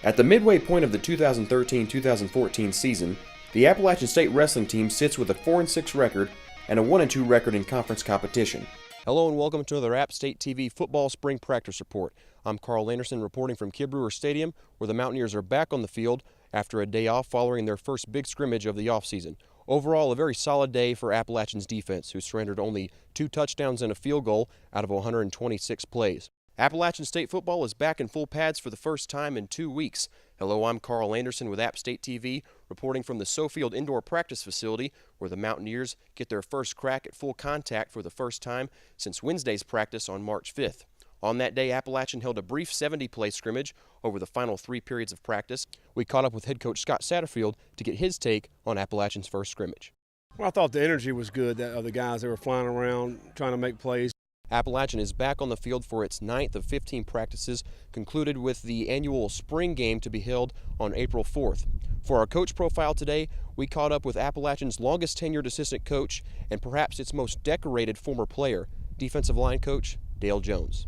At the midway point of the 2013-2014 season, the Appalachian State wrestling team sits with a 4-6 record and a 1-2 record in conference competition. Hello and welcome to another App State TV football spring practice report. I'm Karl Anderson reporting from Kid Brewer Stadium, where the Mountaineers are back on the field after a day off following their first big scrimmage of the offseason. Overall, a very solid day for Appalachian's defense, who surrendered only 2 touchdowns and a field goal out of 126 plays. Appalachian State football is back in full pads for the first time in 2 weeks. Hello, I'm Karl Anderson with App State TV, reporting from the Sofield Indoor Practice Facility, where the Mountaineers get their first crack at full contact for the first time since Wednesday's practice on March 5th. On that day, Appalachian held a brief 70-play scrimmage over the final 3 periods of practice. We caught up with head coach Scott Satterfield to get his take on Appalachian's first scrimmage. Well, I thought the energy was good of the guys that were flying around trying to make plays. Appalachian is back on the field for its 9th of 15 practices, concluded with the annual spring game to be held on April 4th. For our coach profile today, we caught up with Appalachian's longest tenured assistant coach and perhaps its most decorated former player, defensive line coach Dale Jones.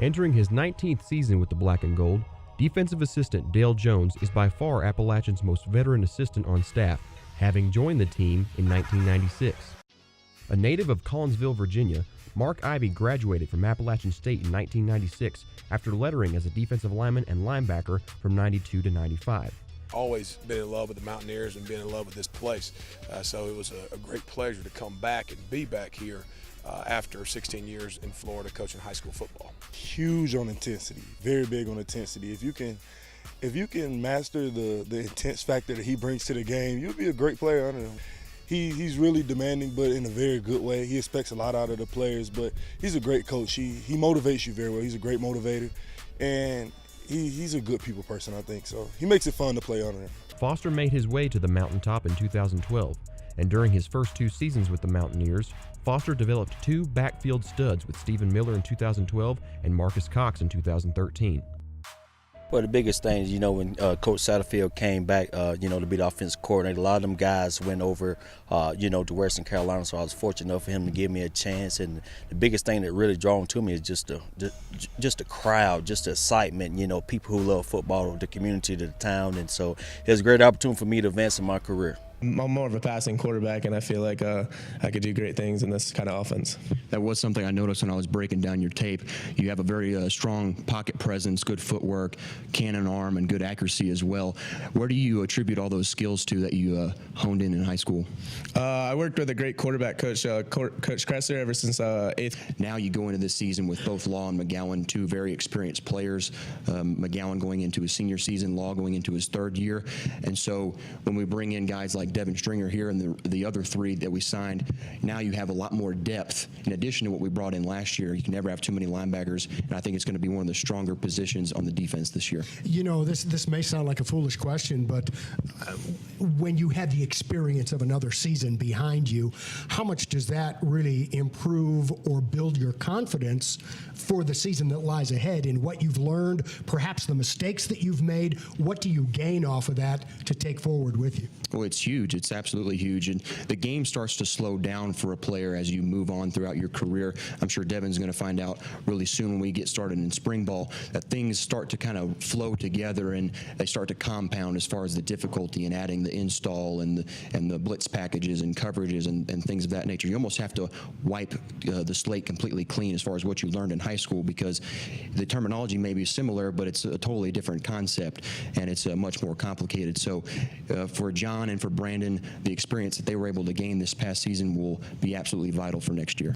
Entering his 19th season with the Black and Gold, defensive assistant Dale Jones is by far Appalachian's most veteran assistant on staff, having joined the team in 1996. A native of Collinsville, Virginia, Mark Ivey graduated from Appalachian State in 1996 after lettering as a defensive lineman and linebacker from 92 to 95. Always been in love with the Mountaineers and been in love with this place. So it was a great pleasure to come back and be back here after 16 years in Florida coaching high school football. Huge on intensity, very big on intensity. If you can master the intense factor that he brings to the game, you'll be a great player under him. He's really demanding, but in a very good way. He expects a lot out of the players, but he's a great coach. He motivates you very well. He's a great motivator, and he's a good people person, I think. So he makes it fun to play under him. Foster made his way to the mountaintop in 2012, and during his first 2 seasons with the Mountaineers, Foster developed 2 backfield studs with Stephen Miller in 2012 and Marcus Cox in 2013. Well, the biggest thing is, when Coach Satterfield came back, to be the offensive coordinator, a lot of them guys went over, to Western Carolina, so I was fortunate enough for him to give me a chance. And the biggest thing that really drew him to me is just the crowd, just the excitement, people who love football, the community, the town. And so it was a great opportunity for me to advance in my career. I'm more of a passing quarterback, and I feel like I could do great things in this kind of offense. That was something I noticed when I was breaking down your tape. You have a very strong pocket presence, good footwork, cannon arm, and good accuracy as well. Where do you attribute all those skills to that you honed in high school? I worked with a great quarterback coach, Coach Kressler, ever since 8th. Now you go into this season with both Law and McGowan, 2 very experienced players. McGowan going into his senior season, Law going into his 3rd year. And so when we bring in guys like Devin Stringer here and the other 3 that we signed, now you have a lot more depth in addition to what we brought in last year. You can never have too many linebackers, and I think it's going to be one of the stronger positions on the defense this year. This may sound like a foolish question, but when you have the experience of another season behind you, how much does that really improve or build your confidence for the season that lies ahead in what you've learned, perhaps the mistakes that you've made? What do you gain off of that to take forward with you? Well, it's huge. It's absolutely huge. And the game starts to slow down for a player as you move on throughout your career. I'm sure Devin's going to find out really soon when we get started in spring ball that things start to kind of flow together and they start to compound as far as the difficulty in adding the install and the blitz packages and coverages and things of that nature. You almost have to wipe the slate completely clean as far as what you learned in high school, because the terminology may be similar, but it's a totally different concept and it's much more complicated. So for John and for Brandon, the experience that they were able to gain this past season will be absolutely vital for next year.